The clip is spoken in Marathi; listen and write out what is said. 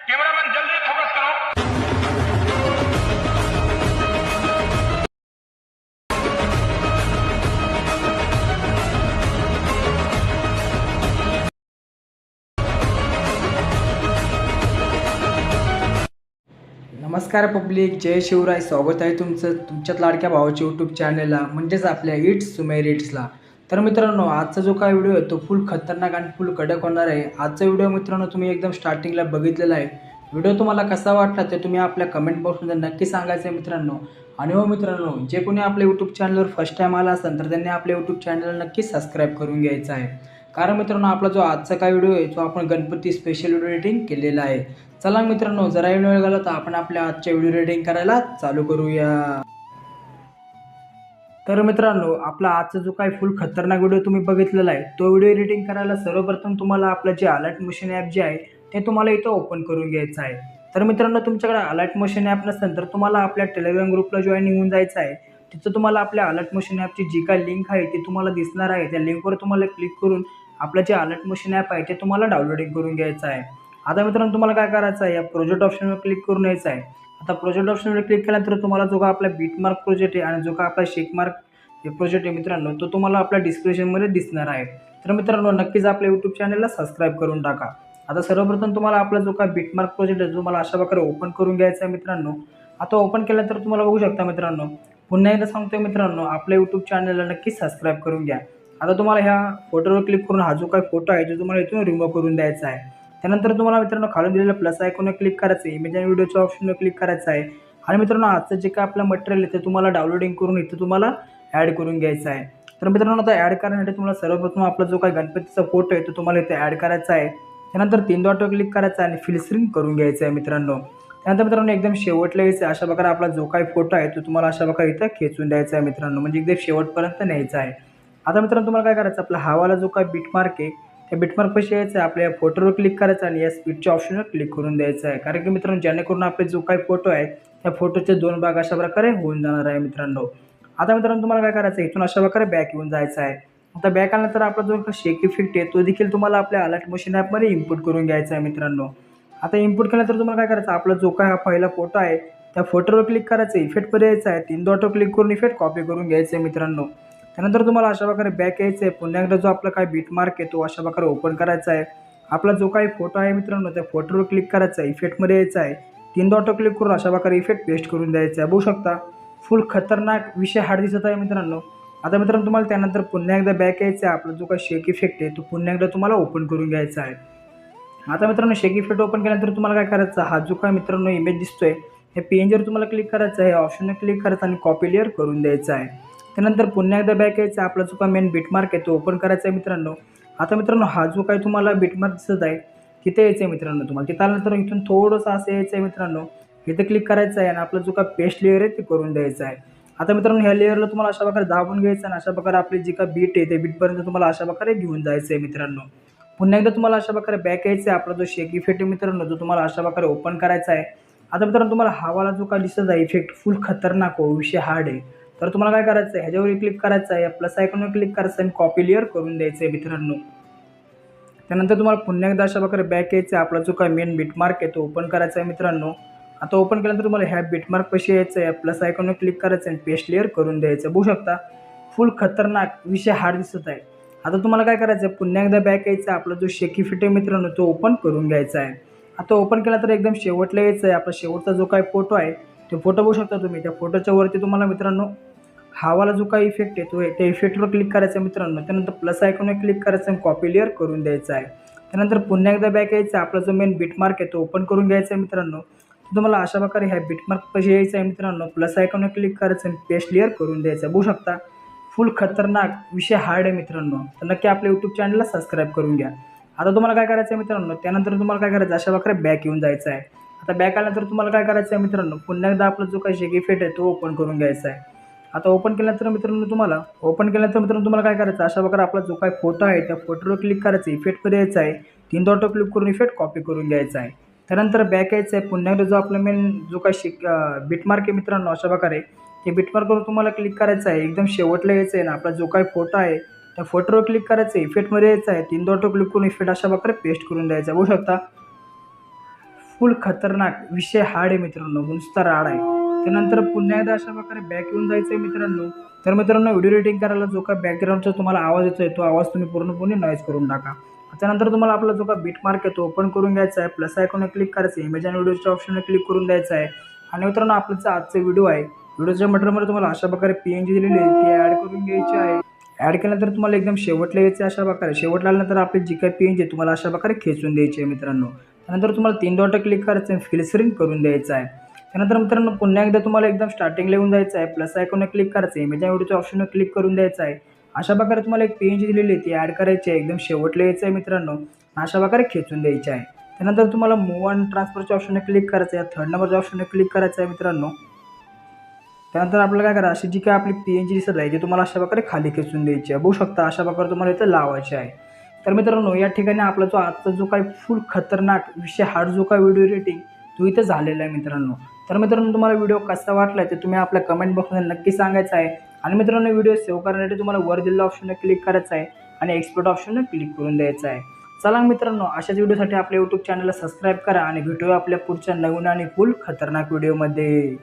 कैमरामैन जल्दी फोकस करो। नमस्कार पब्लिक, जय शिवराय. स्वागत आहे तुमचं तुमच्यात लाडक्या भावाच्या यूट्यूब चॅनलला, म्हणजेच आपल्या इट्स सुमेर इट्सला. तर मित्रांनो, आजचा जो काय व्हिडिओ आहे तो फुल खतरनाक आणि फुल कडक होणार आहे. आजचा व्हिडिओ मित्रांनो तुम्ही एकदम स्टार्टिंगला बघितलेला आहे. व्हिडिओ तुम्हाला कसा वाटला ते तुम्ही आपल्या कमेंट बॉक्समध्ये नक्की सांगायचं आहे मित्रांनो. आणि हो मित्रांनो, जे कोणी आपल्या यूट्यूब चॅनलवर फर्स्ट टाईम आला असेल तर त्यांनी आपल्या यूट्यूब चॅनलला नक्की सबस्क्राईब करून घ्यायचं आहे. कारण मित्रांनो, आपला जो आजचा काय व्हिडिओ आहे तो आपण गणपती स्पेशल व्हिडिओ एडिटिंग केलेला आहे. चला मित्रांनो, जरा वेळ घालवत आपण आपल्या आजच्या व्हिडिओ रेटिंग करायला चालू करूया. तर मित्रांनो, आपला आजचा जो काही फुल खतरनाक व्हिडिओ तुम्ही बघितलेला आहे तो व्हिडिओ एडिटिंग करायला सर्वप्रथम तुम्हाला आपलं जे अलर्ट मोशन ॲप जे आहे ते तुम्हाला इथं ओपन करून घ्यायचं आहे. तर मित्रांनो, तुमच्याकडे अलर्ट मोशन ॲप नसेल तर तुम्हाला आपल्या टेलिग्राम ग्रुपला जॉईन होऊन जायचं आहे. तिथं तुम्हाला आपल्या अलर्ट मोशन ॲपची जी काही लिंक आहे ती तुम्हाला दिसणार आहे. त्या लिंकवर तुम्हाला क्लिक करून आपलं जे अलर्ट मोशन ॲप आहे ते तुम्हाला डाउनलोडिंग करून घ्यायचं आहे. आता मित्रांनो, तुम्हाला काय करायचं आहे, या प्रोजेक्ट ऑप्शनवर क्लिक करून यायचं आहे. आता प्रोजेक्ट ऑप्शनवर क्लिक केल्यानंतर तुम्हाला जो का आपला बीटमार्क प्रोजेक्ट आहे आणि जो का आपला शेकमार्क हे प्रोजेक्ट आहे मित्रांनो, तो तुम्हाला आपल्या डिस्क्रिप्शनमध्ये दिसणार आहे. तर मित्रांनो, नक्कीच आपल्या यूट्यूब चॅनलला सबस्क्राईब करून टाका. आता सर्वप्रथम तुम्हाला आपला जो का बीटमार्क प्रोजेक्ट आहे तुम्हाला अशा प्रकारे ओपन करून घ्यायचा आहे मित्रांनो. आता ओपन केल्यानंतर तुम्हाला बघू शकता मित्रांनो, पुन्हा एकदा सांगतोय मित्रांनो, आपल्या यूट्यूब चॅनलला नक्की सबस्क्राईब करून घ्या. आता तुम्हाला ह्या फोटोवर क्लिक करून हा जो काही फोटो आहे तो तुम्हाला इथून रिमूव्ह करून द्यायचा आहे. त्यानंतर तुम्हाला मित्रांनो खालून दिलेलं प्लस आयकॉनवर क्लिक करायचं आहे, इमेज आणि व्हिडिओच्या ऑप्शनवर क्लिक करायचं आहे. आणि मित्रांनो, आजचं जे काय आपलं मटेरियल आहे ते तुम्हाला डाउनलोडिंग करून इथं तुम्हाला ॲड करून घ्यायचं आहे. तर मित्रांनो, आता ॲड करण्यासाठी तुम्हाला सर्वप्रथम आपला जो काही गणपतीचा फोटो आहे तो तुम्हाला इथे ॲड करायचा आहे. त्यानंतर 3 डॉटवर क्लिक करायचं आहे आणि फिल्टरिंग करून घ्यायचं आहे मित्रांनो. त्यानंतर मित्रांनो, एकदम शेवटला यायचं आहे. अशा प्रकारे आपला जो काही फोटो आहे तो तुम्हाला अशा प्रकारे इथं खेचून द्यायचा आहे मित्रांनो, म्हणजे एकदम शेवटपर्यंत न्यायचा आहे. आता मित्रांनो, तुम्हाला काय करायचं, आपला हावाला जो काही बीटमार्क आहे त्या बीटमार्क पाशी यायचं आहे, आपल्या फोटोवर क्लिक करायचं आणि या स्पीडच्या ऑप्शनवर क्लिक करून द्यायचं आहे. कारण की मित्रांनो, जेणेकरून आपले जो काही फोटो आहे त्या फोटोचे 2 भाग अशा प्रकारे होऊन जाणार आहे मित्रांनो. आता मित्रांनो, तुम्हाला काय करायचं, इथून अशा प्रकारे बॅक येऊन जायचं आहे. आता बॅक आल्यानंतर आपला जो शेक इफेक्ट आहे तो देखील तुम्हाला आपल्या अलर्ट मोशन ॲपमध्ये इम्पोर्ट करून घ्यायचा आहे मित्रांनो. आता इम्पोर्ट केल्यानंतर तुम्हाला काय करायचं, आपला जो काय हा पहिला फोटो आहे त्या फोटोवर क्लिक करायचं, इफेक्टमध्ये यायचं आहे, 3 डॉटवर क्लिक करून इफेक्ट कॉपी करून घ्यायचं आहे मित्रांनो. त्यानंतर तुम्हाला अशा प्रकारे बॅक यायचं आहे. पुन्हा एकदा जो आपला काय बीटमार्क आहे तो अशा प्रकारे ओपन करायचा आहे. आपला जो काही फोटो आहे मित्रांनो त्या फोटोवर क्लिक करायचा आहे, इफेक्टमध्ये यायचं आहे, 3 डॉटवर क्लिक करून अशा प्रकारे इफेक्ट पेस्ट करून द्यायचा आहे. बघू शकता, फुल खतरनाक विषय हार्ड दिसत आहे मित्रांनो. आता मित्रांनो, तुम्हाला त्यानंतर पुन्हा एकदा बॅक यायचं आहे. आपला जो काही शेक इफेक्ट आहे तो पुन्हा एकदा तुम्हाला ओपन करून घ्यायचा आहे. आता मित्रांनो, शेक इफेक्ट ओपन केल्यानंतर तुम्हाला काय करायचं, हा जो काय मित्रांनो इमेज दिसतोय हे पीएनजीवर तुम्हाला क्लिक करायचं आहे, ऑप्शनवर क्लिक करायचं आणि कॉपी लेअर करून द्यायचं आहे. त्यानंतर पुन्हा एकदा बॅक यायचं आहे. आपला जो काय मेन बीटमार्क आहे तो ओपन करायचा आहे मित्रांनो. आता मित्रांनो, हा जो काही तुम्हाला बीटमार्क दिसत आहे तिथे यायचं आहे मित्रांनो. तुम्हाला तिथं आल्यानंतर इथून थोडंसं असं यायचं आहे मित्रांनो, इथं क्लिक करायचं आहे आणि आपला जो काय पेस्ट लेअर आहे ते करून द्यायचं आहे. आता मित्रांनो, ह्या लेअरला तुम्हाला अशा प्रकारे दाबून घ्यायचं आणि अशा प्रकारे आपली जी काय बीट आहे त्या बीटपर्यंत तुम्हाला अशा प्रकारे घेऊन जायचं आहे मित्रांनो. पुन्हा एकदा तुम्हाला अशा प्रकारे बॅक यायचं आहे. आपला जो शेक इफेक्ट आहे मित्रांनो जो तुम्हाला अशा प्रकारे ओपन करायचा आहे. आता मित्रांनो, तुम्हाला हावाला जो काय दिसत आहे इफेक्ट फुल खतरनाक हो, विषय हार्ड आहे. तर तुम्हाला काय करायचं आहे, ह्याच्यावर क्लिक करायचं आहे, प्लस आयकॉनवर क्लिक करायचं आणि कॉपी लेअर करून द्यायचं आहे मित्रांनो. त्यानंतर तुम्हाला पुन्हा एकदा अशा प्रकारे बॅक यायचं आहे. आपला जो काय मेन बीटमार्क आहे तो ओपन करायचा आहे मित्रांनो. आता ओपन केल्यानंतर तुम्हाला ह्या बीटमार्क पाशी यायचं आहे, प्लस आयकॉनवर क्लिक करायचं आणि पेस्ट लेअर करून द्यायचं. बघू शकता, फुल खतरनाक विषय हार्ड दिसत आहे. आता तुम्हाला काय करायचं आहे, पुन्हा एकदा बॅक यायचं आहे. आपला जो शेक इफेक्ट आहे मित्रांनो तो ओपन करून घ्यायचा आहे. आता ओपन केला तर एकदम शेवटला यायचं आहे. आपला शेवटचा जो काही फोटो आहे तो फोटो बघू शकता तुम्ही. त्या फोटोच्या वरती तुम्हाला मित्रांनो हावाला जो काही इफेक्ट आहे तो त्या इफेक्टवर क्लिक करायचा आहे मित्रांनो. त्यानंतर प्लस आयकॉनवर क्लिक करायचं आणि कॉपी लेअर करून द्यायचं आहे. त्यानंतर पुन्हा एकदा बॅक यायचं आहे. आपला जो मेन बीटमार्क आहे तो ओपन करून घ्यायचा आहे मित्रांनो. तुम्हाला अशा प्रकारे ह्या बीटमार्क पाशी यायचं आहे मित्रांनो, प्लस आयकॉनवर क्लिक करायचं आणि पेस्ट लेअर करून द्यायचं आहे. बघू शकता, फुल खतरनाक विषय हार्ड आहे मित्रांनो. तर नक्की आपल्या यूट्यूब चॅनलला सबस्क्राईब करून घ्या. आता तुम्हाला काय करायचं आहे मित्रांनो, त्यानंतर तुम्हाला काय करायचं, अशा प्रकारे बॅक येऊन जायचं आहे. आता बॅक आल्यानंतर तुम्हाला काय करायचं आहे मित्रांनो, पुन्हा एकदा आपला जो काही शेक इफेक्ट आहे तो ओपन करून घ्यायचा आहे. आता ओपन केल्यानंतर मित्रांनो तुम्हाला काय करायचं, अशा प्रकारे आपला जो काही फोटो आहे त्या फोटोवर क्लिक करायचं, इफेक्टमध्ये यायचं आहे, 3 डॉटवर क्लिक करून इफेक्ट कॉपी करून घ्यायचा आहे. त्यानंतर बॅक यायचं आहे. पुन्हा एकदा जो आपला मेन जो काही बीटमार्क आहे मित्रांनो अशा प्रकारे ते बीटमार्कवर तुम्हाला क्लिक करायचं आहे. एकदम शेवटला यायचं आहे ना, आपला जो काही फोटो आहे त्या फोटोवर क्लिक करायचं आहे, इफेक्टमध्ये यायचं आहे, 3 डॉटवर क्लिक करून इफेक्ट अशा प्रकारे पेस्ट करून द्यायचा. बघू शकता, फुल खतरनाक विषय हार्ड आहे मित्रांनो, नुसता राड आहे. त्यानंतर पुन्हा एकदा अशा प्रकारे बॅक येऊन जायचं आहे मित्रांनो. तर मित्रांनो व्हिडिओ एडिटिंग करायला जो काय बॅकग्राऊंडचा तुम्हाला आवाज येतोय तो आवाज तुम्ही पूर्णपणे नॉईज करून टाका. त्यानंतर तुम्हाला आपला जो काय बीट मार्क आहे तो ओपन करून घ्यायचा आहे. प्लस आयकॉनवर क्लिक करायचं आहे. इमेज आणि व्हिडिओच्या ऑप्शनवर क्लिक करून द्यायचं आहे. आणि मित्रांनो आपला जो आजचा व्हिडिओ आहे, व्हिडिओच्या मटेरियलमध्ये तुम्हाला अशा प्रकारे PNG दिलेली आहे ती ॲड करून घ्यायची आहे. ॲड केल्यानंतर तुम्हाला एकदम शेवटला यायचं आहे अशा प्रकारे. शेवटला आल्यानंतर आपली जी काही PNG आहे तुम्हाला अशा प्रकारे खेचून द्यायची आहे मित्रांनो. त्यानंतर तुम्हाला 3 डॉट क्लिक करायचं आहे, फिल स्क्रीन करून द्यायचं आहे. त्यानंतर मित्रांनो पुन्हा एकदा तुम्हाला एकदम स्टार्टिंगला येऊन जायचं आहे. प्लस आयकॉनवर क्लिक करायचं आहे. इमेज आणि व्हिडिओच्या ऑप्शनवर क्लिक करून द्यायचं आहे. अशा प्रकारे तुम्हाला एक PNG दिलेली आहे ती ॲड करायची आहे. एकदम शेवटला यायचं आहे मित्रांनो. अशा प्रकारे खेचून द्यायची आहे. त्यानंतर तुम्हाला मूव्ह आणि ट्रान्सफरच्या ऑप्शनवर क्लिक करायचं आहे. थर्ड नंबरच्या ऑप्शनवर क्लिक करायचं आहे मित्रांनो. त्यानंतर आपल्याला काय करा, अशी जी काय आपली PNG दिसत आहे ती तुम्हाला अशा प्रकारे खाली खेचून द्यायची आहे. बघू शकता अशा प्रकारे तुम्हाला इथं लावायची आहे. तर मित्रांनो या ठिकाणी आपला जो आजचा जो काही फुल खतरनाक विषय हार्ड जो काय व्हिडिओ एडिटिंग तो इथं झालेला आहे मित्रांनो. तर मित्रांनो तुम्हाला व्हिडिओ कसा वाटला ते तुम्ही आपल्या कमेंट बॉक्समध्ये नक्की सांगायचं आहे. आणि मित्रांनो व्हिडिओ सेव्ह करण्यासाठी तुम्हाला वर दिलेल्या ऑप्शनवर क्लिक करायचं आहे आणि एक्सपोर्ट ऑप्शनवर क्लिक करून द्यायचं आहे. चला मित्रांनो अशाच व्हिडिओसाठी आपल्या YouTube चॅनलला सबस्क्राईब करा आणि भेटूया आपल्या पुढच्या नवीन आणि फुल खतरनाक व्हिडिओमध्ये.